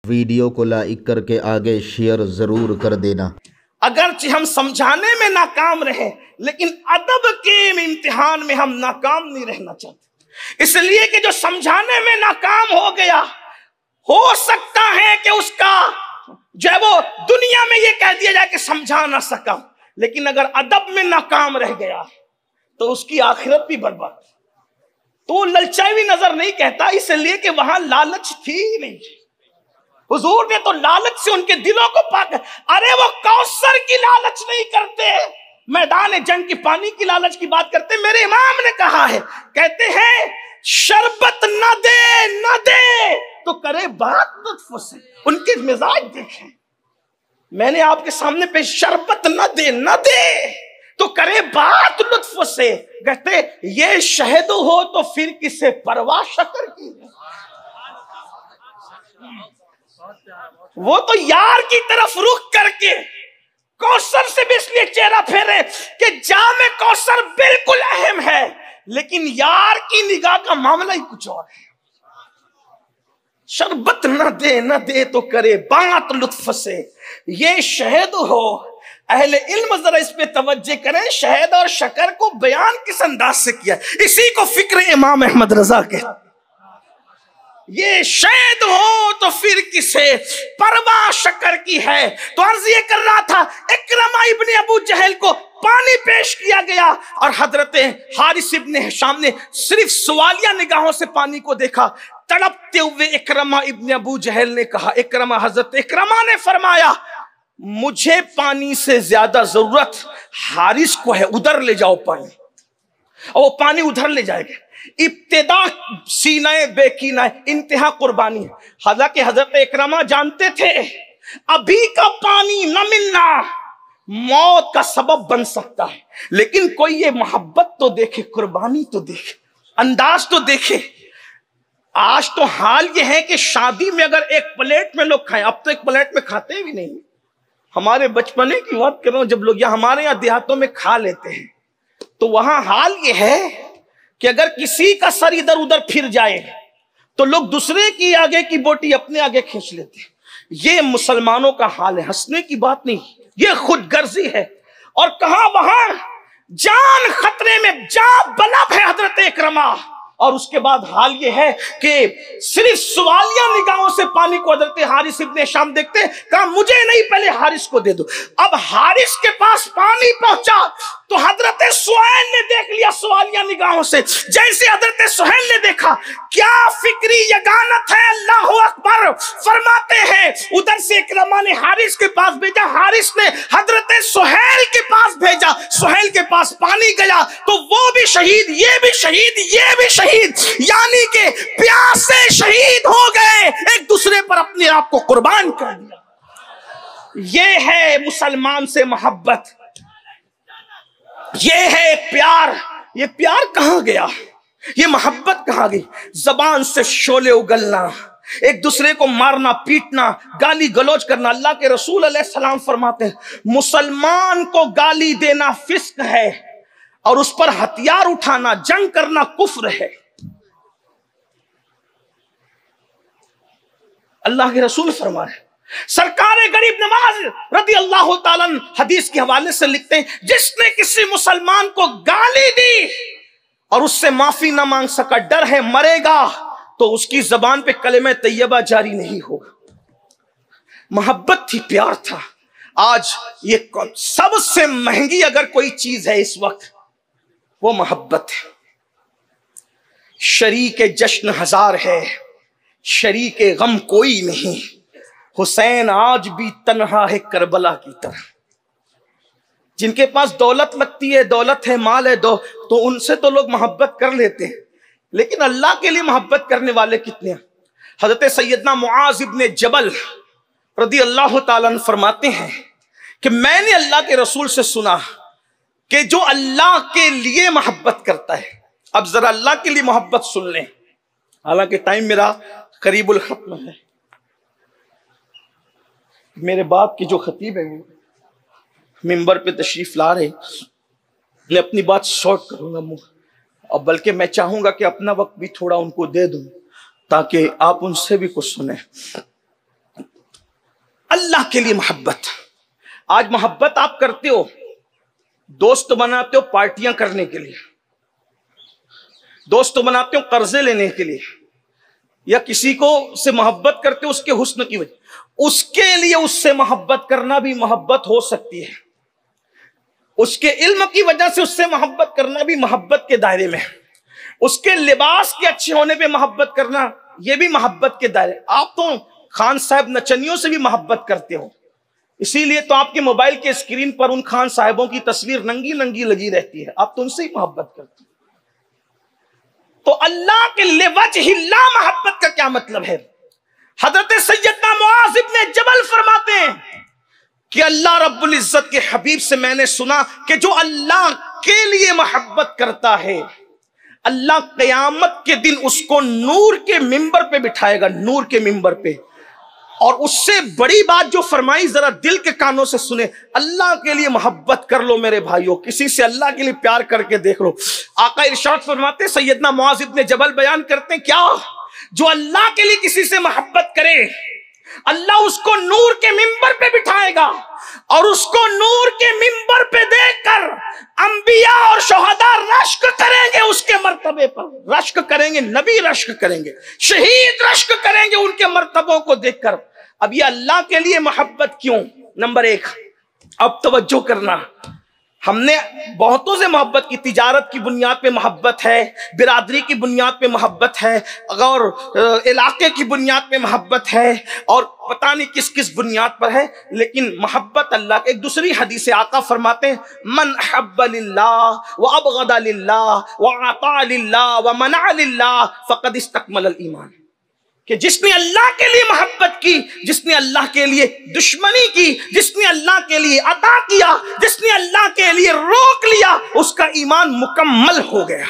Video को like करके आगे शेयर जरूर कर देना। अगरचे हम समझाने में नाकाम रहे, लेकिन अदब के इम्तिहान में हम नाकाम नहीं रहना चाहते। इसलिए कि जो समझाने में नाकाम हो गया, हो सकता है कि उसका जो है वो दुनिया में ये कह दिया जाए कि समझा ना सका, लेकिन अगर अदब में नाकाम रह गया तो उसकी आखिरत भी बर्बाद। तो ललचाई हुई नजर नहीं कहता, इसलिए कि वहां लालच थी ही नहीं। हुजूर ने तो लालच से उनके दिलों को पाक, अरे वो कौसर की लालच नहीं करते, मैदान जंग की पानी की लालच की बात करते। मेरे इमाम ने कहा है, कहते हैं शरबत न दे तो करे बात लुत्फ से। उनके मिजाज देखें, मैंने आपके सामने पे शरबत न दे तो करे बात लुत्फ से। कहते ये शहद हो तो फिर किसे परवाह शक्कर की। वो तो यार की तरफ रुख करके कौसर से भी इसलिए चेहरा फेरे कि जामे कौसर बिल्कुल अहम है, लेकिन यार की निगाह का मामला ही कुछ और है। शरबत न दे तो करे बात लुत्फ से, ये शहद हो। अहले इल्म जरा इस पे तवज्जो करें, शहद और शक्कर को बयान किस अंदाज से किया, इसी को फिक्र इमाम अहमद रजा के। ये शहद हो तो फिर किसे परवाह शक्कर की है। तो अर्ज ये कर रहा था, इकरमा इब्ने अबू जहल को पानी पेश किया गया और हजरत हारिस इब्ने हिशाम ने सिर्फ सवालिया निगाहों से पानी को देखा। तड़पते हुए इकरमा इब्ने अबू जहल ने कहा, हजरत इकरमा ने फरमाया, मुझे पानी से ज्यादा जरूरत हारिस को है, उधर ले जाओ पानी। और वो पानी उधर ले जाएगा। इब्तिदा सीनाए बेकीनाए, इंतहा कुर्बानी। हालांकि हजरत इकरमा जानते थे अभी का पानी न मिलना मौत का सबब बन सकता है, लेकिन कोई ये मोहब्बत तो देखे, कुर्बानी तो देखे, अंदाज तो देखे। आज तो हाल ये है कि शादी में अगर एक प्लेट में लोग खाएं, अब तो एक प्लेट में खाते भी नहीं। हमारे बचपने की बात कर रहा हूं, जब लोग हमारे यहाँ देहातों में खा लेते हैं, तो वहां हाल ये है कि अगर किसी का सर इधर उधर फिर जाए तो लोग दूसरे की आगे की बोटी अपने आगे खींच लेते हैं। ये मुसलमानों का हाल है, हंसने की बात नहीं, ये खुदगर्जी है। और कहा वहां जान खतरे में, जान बलब है हजरत इकरमा। और उसके बाद हाल ये है कि सिर्फ सवालिया निगाहों से पानी को हजरत हारिस इब्ने शाम देखते, कहा मुझे नहीं, पहले हारिस को दे दो। अब हारिस के पास पानी पहुंचा तो हजरत सुहैल ने देख लिया सवालिया निगाहों से। जैसे हजरत सुहैल ने देखा, क्या फिक्री यगानत है, अल्लाह अकबर फरमाते हैं। उधर से इकरमा ने हारिस के पास भेजा, हारिस ने हजरत सुहैल के पास भेजा, सुहैल के पास पानी गया तो वो भी शहीद, ये भी शहीद, ये भी शहीद, यानी कि प्यास से शहीद हो गए, एक दूसरे पर अपने आप को कुर्बान कर दिया। ये है मुसलमान से मोहब्बत, ये है प्यार। ये प्यार कहां गया, ये मोहब्बत कहां गई? जबान से शोले उगलना, एक दूसरे को मारना पीटना, गाली गलौज करना। अल्लाह के रसूल अलैहिस्सलाम फरमाते हैं, मुसलमान को गाली देना फिस्क है और उस पर हथियार उठाना, जंग करना कुफ्र है। अल्लाह के रसूल फरमा रहे। सरकार गरीब नवाज रदी अल्लाह ताला हदीस के हवाले से लिखते हैं, जिसने किसी मुसलमान को गाली दी और उससे माफी ना मांग सका, डर है मरेगा तो उसकी जबान पे कलेमा तैयबा जारी नहीं होगा। मोहब्बत थी, प्यार था। आज ये सबसे महंगी अगर कोई चीज है इस वक्त, वो मोहब्बत है। शरीक जश्न हजार है, शरीक गम कोई नहीं। हुसैन आज भी तन्हा है करबला की तरह। जिनके पास दौलत लगती है, दौलत है, माल है, तो उनसे तो लोग मोहब्बत कर लेते हैं, लेकिन अल्लाह के लिए मोहब्बत करने वाले कितने हैं? हजरत सैयदना मुआज इब्ने जबल रदी अल्लाह ताला अन्हु फरमाते हैं कि मैंने अल्लाह के रसूल से सुना कि जो अल्लाह के लिए मोहब्बत करता है, अब जरा अल्लाह के लिए मोहब्बत सुन लें, हालांकि टाइम मेरा करीबुल खत्म है। मेरे बाप की जो खतीब है वो मिंबर पे तशरीफ ला रहे, मैं अपनी बात शॉर्ट करूंगा और बल्कि मैं चाहूंगा कि अपना वक्त भी थोड़ा उनको दे दूं ताकि आप उनसे भी कुछ सुने। के लिए मोहब्बत। आज मोहब्बत आप करते हो, दोस्त बनाते हो पार्टियां करने के लिए, दोस्त बनाते हो कर्जे लेने के लिए, या किसी को से मोहब्बत करते हो उसके हुस्न की वजह, उसके लिए उससे मोहब्बत करना भी मोहब्बत हो सकती है। उसके इल्म की वजह से उससे मोहब्बत करना भी मोहब्बत के दायरे में है। उसके लिबास के अच्छे होने पे मोहब्बत करना यह भी मोहब्बत के दायरे। आप तो खान साहब नचनियों से भी मोहब्बत करते हो, इसीलिए तो आपके मोबाइल के स्क्रीन पर उन खान साहबों की तस्वीर नंगी नंगी लगी रहती है, आप तो उनसे ही मोहब्बत करते हो। तो अल्लाह के लिवजहिल्लाह मोहब्बत का क्या मतलब है? हजरत सैयदना मुआज इब्ने जबल फरमाते हैं कि अल्लाह रब्बुल इज्जत के हबीब से मैंने सुना कि जो अल्लाह के लिए मोहब्बत करता है, अल्लाह क़यामत के दिन उसको नूर के मिंबर पे बिठाएगा, नूर के मिंबर पे। और उससे बड़ी बात जो फरमाई, जरा दिल के कानों से सुने, अल्लाह के लिए मोहब्बत कर लो मेरे भाइयों, किसी से अल्लाह के लिए प्यार करके देख लो। आका इरशाद फरमाते, सैयदना मुआज़ इब्ने जबल बयान करते हैं, क्या जो अल्लाह के लिए किसी से मोहब्बत करे, अल्लाह उसको नूर के मिंबर पे बिठाएगा और उसको नूर के मिंबर पे देखकर अंबिया और शुहदा रश्क करेंगे, उसके मर्तबे पर रश्क करेंगे, नबी रश्क करेंगे, शहीद रश्क करेंगे उनके मर्तबों को देखकर। अब ये अल्लाह के लिए मोहब्बत क्यों? नंबर एक, अब तवज्जो करना, हमने बहुतों से मोहब्बत की, तिजारत की बुनियाद पे मोहब्बत है, बिरादरी की बुनियाद पे मोहब्बत है, और इलाके की बुनियाद पे मोहब्बत है, और पता नहीं किस किस बुनियाद पर है, लेकिन मोहब्बत अल्लाह। एक दूसरी हदीस आका फरमाते हैं, मन अहब्ब लिल्लाह व अबगदा लिल्लाह व अता लिल्लाह व मना लिल्लाह फक़द इस्तकमल ईमान, कि जिसने अल्लाह के लिए मोहब्बत की, जिसने अल्लाह के लिए दुश्मनी की, जिसने अल्लाह के लिए अता किया, जिसने अल्लाह के लिए रोक लिया, उसका ईमान मुकम्मल हो गया।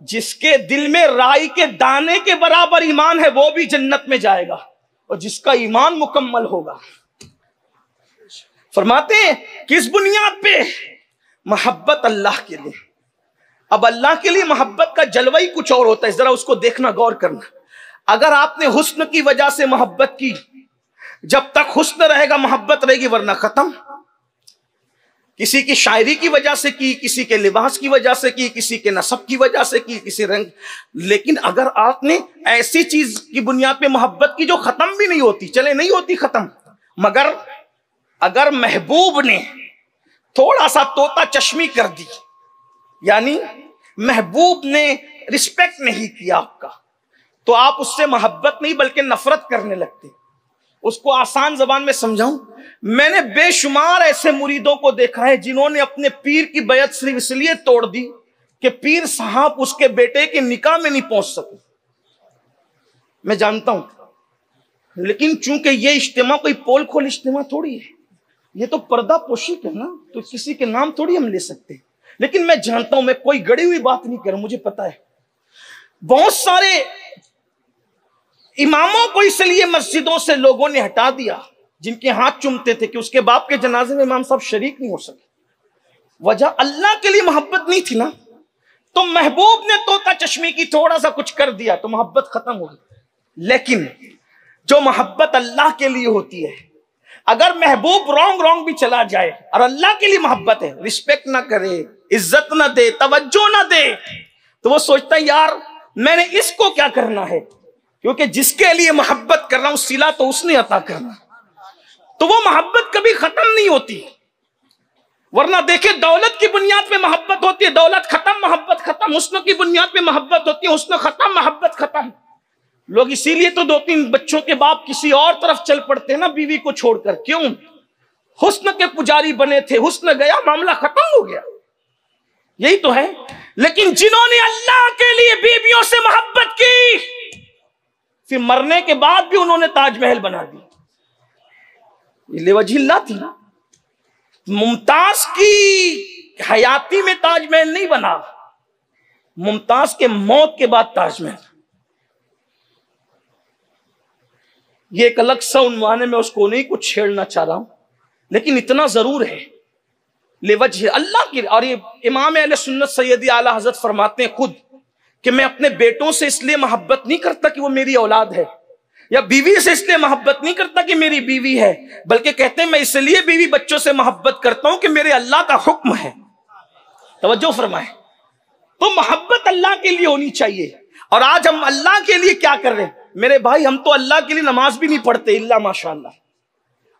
जिसके दिल में राई के दाने के बराबर ईमान है वो भी जन्नत में जाएगा, और जिसका ईमान मुकम्मल होगा। फरमाते हैं किस बुनियाद पे? मोहब्बत अल्लाह के लिए। अब अल्लाह के लिए मोहब्बत का जलवा ही कुछ और होता है, जरा उसको देखना, गौर करना। अगर आपने हुस्न की वजह से मोहब्बत की, जब तक हुस्न रहेगा मोहब्बत रहेगी, वरना खत्म। किसी की शायरी की वजह से की, किसी के लिबास की वजह से की, किसी के नसब की वजह से की, किसी रंग, लेकिन अगर आपने ऐसी चीज की बुनियाद पे मोहब्बत की जो खत्म भी नहीं होती, चले नहीं होती खत्म, मगर अगर महबूब ने थोड़ा सा तोता चश्मी कर दी, यानी महबूब ने रिस्पेक्ट नहीं किया आपका, तो आप उससे मोहब्बत नहीं बल्कि नफरत करने लगते। उसको आसान जबान में समझाऊं, मैंने बेशुमार ऐसे मुरीदों को देखा है जिन्होंने अपने पीर की बैत सिर्फ इसलिए तोड़ दी कि पीर साहब उसके बेटे के निकाह में नहीं पहुंच सके। मैं जानता हूं, लेकिन चूंकि ये इज्तिमा कोई पोल खोल इज्तिमा थोड़ी है, ये तो पर्दा पोशी है ना, तो किसी के नाम थोड़ी हम ले सकते। लेकिन मैं जानता हूं, मैं कोई गड़ी हुई बात नहीं कर रहा, मुझे पता है बहुत सारे इमामों को इसलिए मस्जिदों से लोगों ने हटा दिया जिनके हाथ चूमते थे कि उसके बाप के जनाजे में इमाम साहब शरीक नहीं हो सके। वजह अल्लाह के लिए मोहब्बत नहीं थी ना, तो महबूब ने तोता चश्मी की थोड़ा सा कुछ कर दिया तो मोहब्बत खत्म हो गई। लेकिन जो मोहब्बत अल्लाह के लिए होती है, अगर महबूब रॉन्ग भी चला जाए और अल्लाह के लिए मोहब्बत है, रिस्पेक्ट ना करे, इज्जत ना दे, तवज्जो ना दे, तो वो सोचता है यार मैंने इसको क्या करना है, क्योंकि जिसके लिए मोहब्बत कर रहा हूं सिला तो उसने अता करना, तो वो मोहब्बत कभी खत्म नहीं होती। वरना देखे दौलत की बुनियाद पे मोहब्बत होती है, दौलत खत्म मोहब्बत खत्म, हुस्न की बुनियाद पे मोहब्बत होती है, हुस्न खत्म मोहब्बत खत्म। लोग इसीलिए तो 2-3 बच्चों के बाप किसी और तरफ चल पड़ते हैं ना, बीवी को छोड़कर। क्यों? हुस्न के पुजारी बने थे, हुस्न गया मामला खत्म हो गया, यही तो है। लेकिन जिन्होंने अल्लाह के लिए बीवियों से मोहब्बत की, फिर मरने के बाद भी उन्होंने ताजमहल बना दी, ये लेवजिल्ला थी ना। मुमताज की हयाती में ताजमहल नहीं बना, मुमताज के मौत के बाद ताजमहल। ये एक अलग सा उन्वान है, मैं उसको नहीं कुछ छेड़ना चाह रहा हूं, लेकिन इतना जरूर है लेवजह अल्लाह की। और ये इमाम अहले सुन्नत सैयदी आला हजरत फरमाते हैं खुद कि मैं अपने बेटों से इसलिए मोहब्बत नहीं करता कि वो मेरी औलाद है, या बीवी से इसलिए मोहब्बत नहीं करता कि मेरी बीवी है, बल्कि कहते हैं मैं इसलिए बीवी बच्चों से मोहब्बत करता हूं कि मेरे अल्लाह का हुक्म है। तवज्जो फरमाए। तो मोहब्बत अल्लाह के लिए होनी चाहिए। और आज हम अल्लाह के लिए क्या कर रहे हैं मेरे भाई? हम तो अल्लाह के लिए नमाज भी नहीं पढ़ते, इल्ला माशाअल्लाह।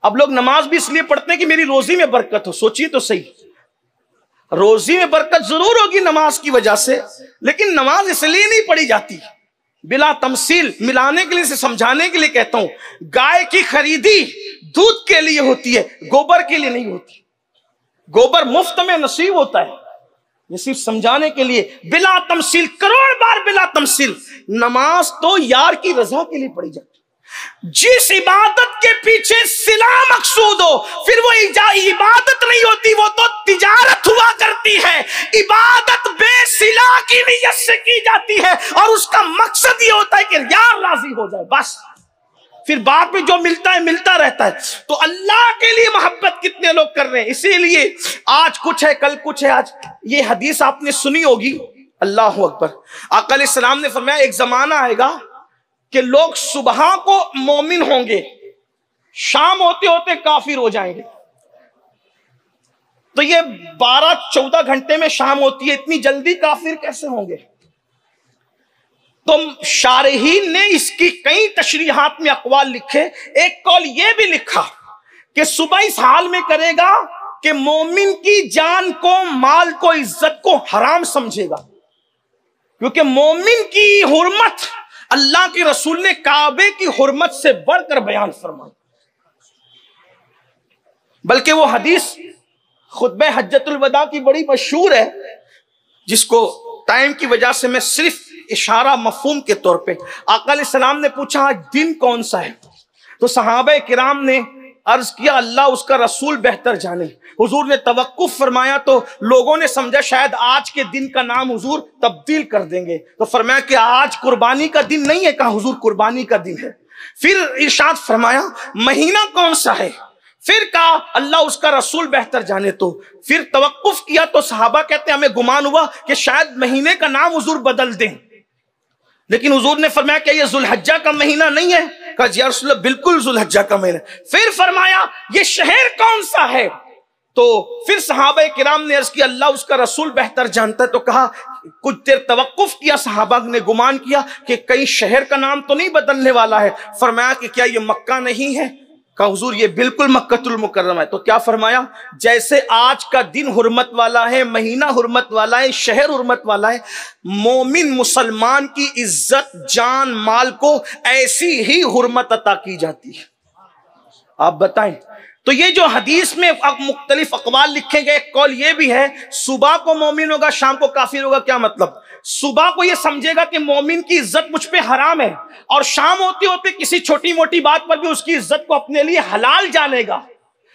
अब लोग नमाज भी इसलिए पढ़ते हैं कि मेरी रोजी में बरकत हो। सोचिए तो सही, रोजी में बरकत जरूर होगी नमाज की वजह से, लेकिन नमाज इसलिए नहीं पढ़ी जाती। बिला तमसील, मिलाने के लिए, से समझाने के लिए कहता हूं, गाय की खरीदी दूध के लिए होती है, गोबर के लिए नहीं होती। गोबर मुफ्त में नसीब होता है। ये सिर्फ समझाने के लिए, बिला तमसील, करोड़ बार बिला तमसील। नमाज तो यार की रजा के लिए पढ़ी जाती है। जिस इबादत के पीछे सिला मकसूद हो, फिर वो इबादत नहीं होती, वो तो तिजारत हुआ करती है। इबादत बेसिला की नीयत से की जाती है और उसका मकसद ये होता है कि यार राजी हो जाए, बस। फिर बाद में जो मिलता है मिलता रहता है। तो अल्लाह के लिए मोहब्बत कितने लोग कर रहे हैं? इसीलिए आज कुछ है कल कुछ है। आज ये हदीस आपने सुनी होगी, अल्लाह अकबर। आका अलैहिस्सलाम ने फरमाया एक जमाना आएगा कि लोग सुबह को मोमिन होंगे, शाम होते होते काफिर हो जाएंगे। तो ये 12-14 घंटे में शाम होती है, इतनी जल्दी काफिर कैसे होंगे? तो शारहीन ने इसकी कई तशरीहात में अकवाल लिखे। एक कौल ये भी लिखा कि सुबह इस हाल में करेगा कि मोमिन की जान को, माल को, इज्जत को हराम समझेगा, क्योंकि मोमिन की हुर्मत अल्लाह के रसूल ने काबे की हुर्मत से बढ़कर बयान फरमाई। बल्कि वो हदीस खुतबे हज्जतुल वदा की बड़ी मशहूर है, जिसको टाइम की वजह से मैं सिर्फ इशारा मफहूम के तौर पे। आका अलैहिस्सलाम ने पूछा आज दिन कौन सा है? तो सहाबा किराम ने अर्ज किया अल्लाह उसका रसूल बेहतर जाने। हुजूर ने तवक्कुफ फरमाया तो लोगों ने समझा शायद आज के दिन का नाम हुजूर तब्दील कर देंगे। तो फरमाया कि आज कुर्बानी का दिन नहीं है। कहा हुजूर कुर्बानी का दिन है। फिर इरशाद फरमाया महीना कौन सा है? फिर कहा अल्लाह उसका रसूल बेहतर जाने। तो फिर तवक्कुफ किया तो सहाबा कहते हमें गुमान हुआ कि शायद महीने का नाम हुजूर बदल दें, लेकिन हुजूर ने फरमाया कि ये जुल्हज्जा का महीना नहीं है। कहा या रसूल अल्लाह बिल्कुल जुल्हज्जा का महीना। फिर फरमाया ये शहर कौन सा है? तो फिर सहाबा किराम ने अर्ज किया अल्लाह उसका रसूल बेहतर जानता है। तो कहा कुछ देर तवक्कुफ किया, सहाबा ने गुमान किया कि कहीं शहर का नाम तो नहीं बदलने वाला है। फरमाया कि क्या ये मक्का नहीं है? कहा हुजूर ये बिल्कुल मक्कतुल मुकर्रमा है। तो क्या फरमाया जैसे आज का दिन हुर्मत वाला है, महीना हुर्मत वाला है, शहर हुर्मत वाला है, मोमिन मुसलमान की इज्जत, जान, माल को ऐसी ही हुर्मत अता की जाती है। आप बताएं। तो ये जो हदीस में मुख्तलिफ अकवाल लिखे गए, कौल ये भी है सुबह को मोमिन होगा, शाम को काफिर होगा। क्या मतलब? सुबह को ये समझेगा कि मोमिन की इज्जत मुझ पे हराम है, और शाम होते होते किसी छोटी मोटी बात पर भी उसकी इज्जत को अपने लिए हलाल जानेगा।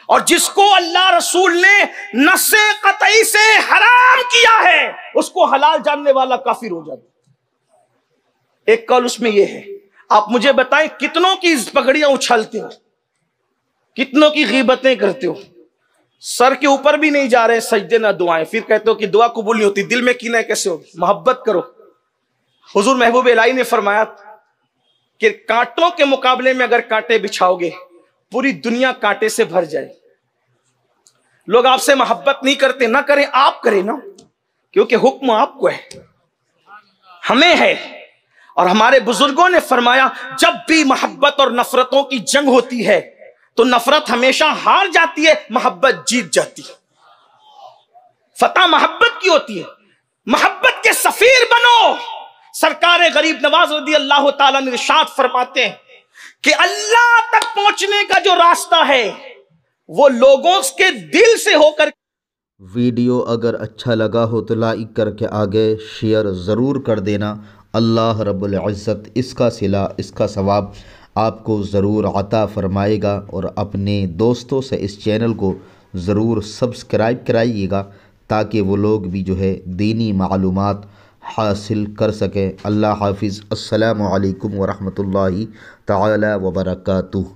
और जिसको अल्लाह रसूल ने नस्से कतई से हराम किया है उसको हलाल जानने वाला काफिर हो जाता। एक कौल उसमें यह है। आप मुझे बताएं कितनों की पगड़ियां उछालते हो, कितनों की गीबतें करते हो, सर के ऊपर भी नहीं जा रहे सजदे ना दुआएं, फिर कहते हो कि दुआ कबूल नहीं होती। दिल में कीना कैसे हो? मोहब्बत करो। हुजूर महबूब इलाही ने फरमाया कि कांटों के मुकाबले में अगर कांटे बिछाओगे पूरी दुनिया कांटे से भर जाए। लोग आपसे मोहब्बत नहीं करते, ना करें, आप करें ना, क्योंकि हुक्म आपको है, हमें है। और हमारे बुजुर्गों ने फरमाया जब भी मोहब्बत और नफरतों की जंग होती है तो नफरत हमेशा हार जाती है, मोहब्बत जीत जाती है। फतह मोहब्बत की होती है। मोहब्बत के सफीर बनो। सरकार गरीब नवाज रदी अल्लाह ताला ने इरशाद फरमाते हैं कि अल्लाह तक पहुंचने का जो रास्ता है वो लोगों के दिल से होकर। वीडियो अगर अच्छा लगा हो तो लाइक करके आगे शेयर ज़रूर कर देना। अल्लाह रब्बुल इज़्ज़त इसका सिला, इसका सवाब आपको ज़रूर अता फ़रमाएगा। और अपने दोस्तों से इस चैनल को ज़रूर सब्सक्राइब कराइएगा ताकि वो लोग भी जो है दीनी मालूमात हासिल कर सकें। अल्लाह हाफिज़। अस्सलामु अलैकुम व रहमतुल्लाहि तआला व बरकातुहू।